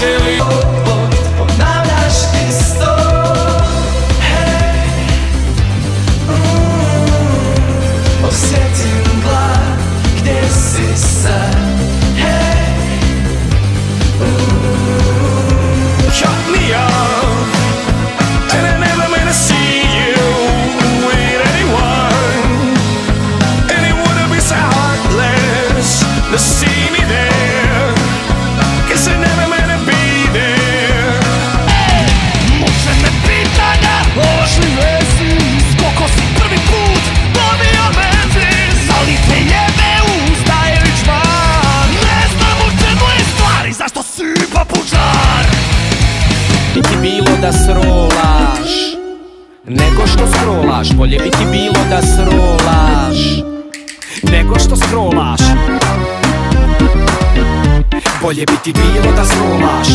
počeli. Ponavljaš isto. Hej, osjetim glad, gdje si sad? Hej, cut me off, and I never meant to see you with anyone, and it wouldn't be so heartless to see me there, 'cause I never meant to be there. Može me pitanja o vašoj vezi, koliko si prvi put dobio menzis, ali te jebe usta je već van. Ne znam u čemu je stvar i zašto si papučar. Bi ti bilo da srolaš nego što scrollaš, bolje bi ti bilo da srolaš nego što scrollaš. Bolje bi ti bilo da scrollaš.